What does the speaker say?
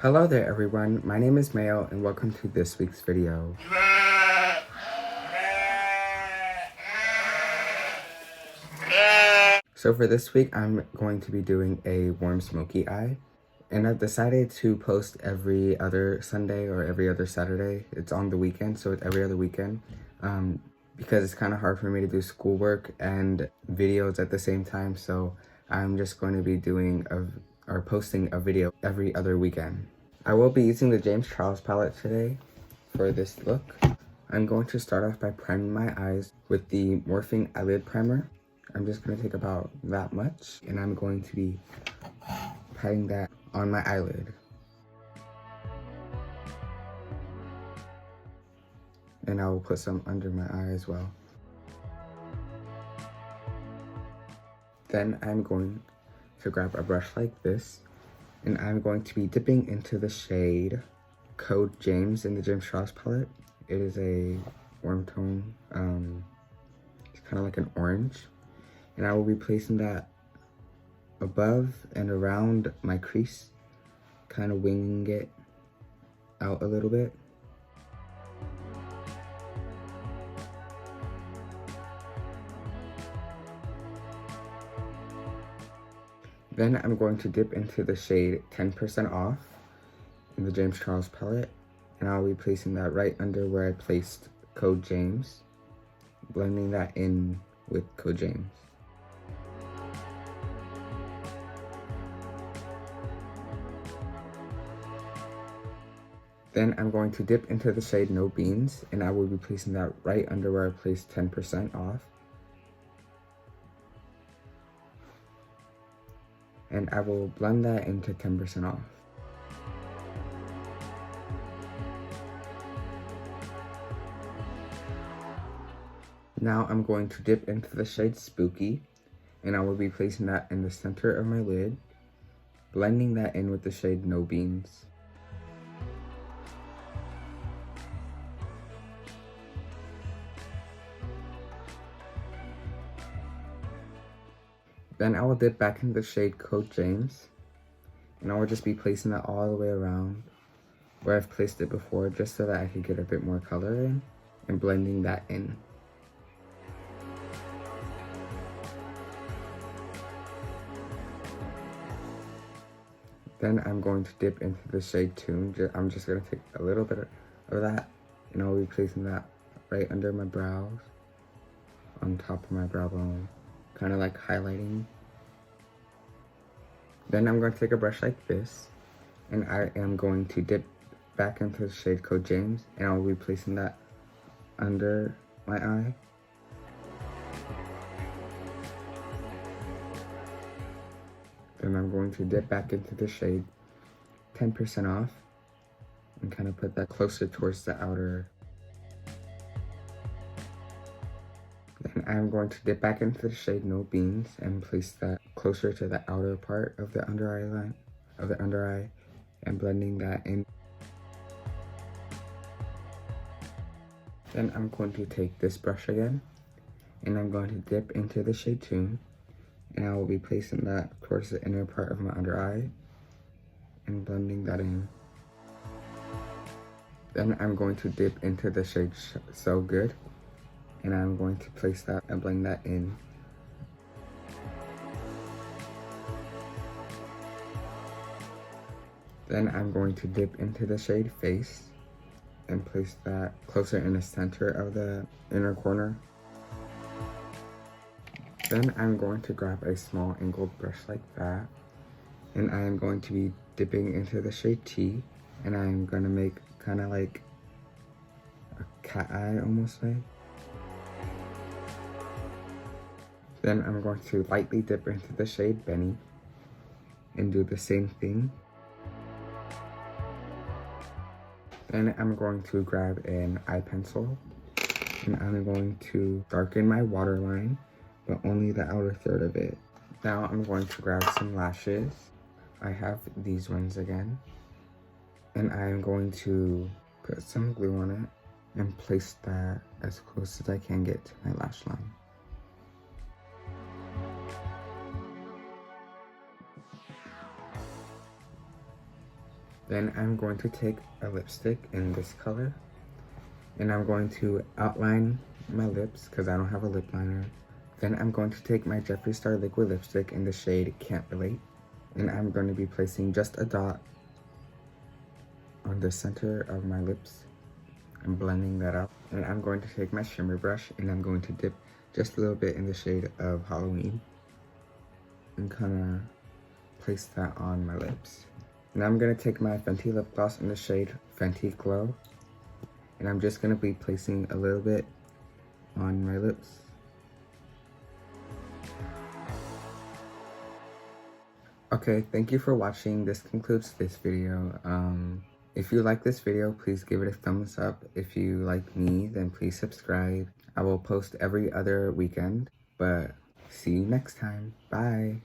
Hello there everyone, my name is Mayo and welcome to this week's video. So for this week, I'm going to be doing a warm smoky eye. And I've decided to post every other Sunday or every other Saturday. It's on the weekend, so it's every other weekend. Because it's kind of hard for me to do schoolwork and videos at the same time. So I'm just going to be posting a video every other weekend. I will be using the James Charles palette today for this look. I'm going to start off by priming my eyes with the Morphing Eyelid Primer. I'm just going to take about that much, and I'm going to be patting that on my eyelid. And I will put some under my eye as well. Then I'm going to grab a brush like this, and I'm going to be dipping into the shade Code James in the James Charles palette. It is a warm tone, it's kind of like an orange. And I will be placing that above and around my crease, kind of winging it out a little bit. Then I'm going to dip into the shade 10% Off in the James Charles palette, and I'll be placing that right under where I placed Code James, blending that in with Code James. Then I'm going to dip into the shade No Beans, and I will be placing that right under where I placed 10% Off. And I will blend that into 10% Off. Now I'm going to dip into the shade Spooky, and I will be placing that in the center of my lid, blending that in with the shade No Beans. Then I will dip back into the shade Code James, and I will just be placing that all the way around where I've placed it before, just so that I could get a bit more color in, and blending that in. Then I'm going to dip into the shade Tune. I'm just going to take a little bit of that, and I'll be placing that right under my brows, on top of my brow bone, kind of like highlighting. Then I'm going to take a brush like this, and I am going to dip back into the shade Code James, and I'll be placing that under my eye. Then I'm going to dip back into the shade 10% Off, and kind of put that closer towards the outer. Then I'm going to dip back into the shade No Beans and place that closer to the outer part of the under eye line, and blending that in. Then I'm going to take this brush again, and I'm going to dip into the shade Tune, and I will be placing that towards the inner part of my under eye and blending that in. Then I'm going to dip into the shade So Good, and I'm going to place that and blend that in. Then I'm going to dip into the shade Face and place that closer in the center of the inner corner. Then I'm going to grab a small angled brush like that, and I am going to be dipping into the shade T, and I'm going to make kind of like a cat eye almost way. Then I'm going to lightly dip into the shade Benny and do the same thing. Then I'm going to grab an eye pencil, and I'm going to darken my waterline, but only the outer third of it. Now I'm going to grab some lashes. I have these ones again, and I'm going to put some glue on it and place that as close as I can get to my lash line. Then I'm going to take a lipstick in this color, and I'm going to outline my lips because I don't have a lip liner. Then I'm going to take my Jeffree Star liquid lipstick in the shade Can't Relate, and I'm going to be placing just a dot on the center of my lips and blending that out. And I'm going to take my shimmer brush and I'm going to dip just a little bit in the shade of Halloween and kind of place that on my lips. Now I'm going to take my Fenty lip gloss in the shade Fenty Glow, and I'm just going to be placing a little bit on my lips. Okay, thank you for watching. This concludes this video. If you like this video, please give it a thumbs up. If you like me, then please subscribe. I will post every other weekend, but see you next time. Bye.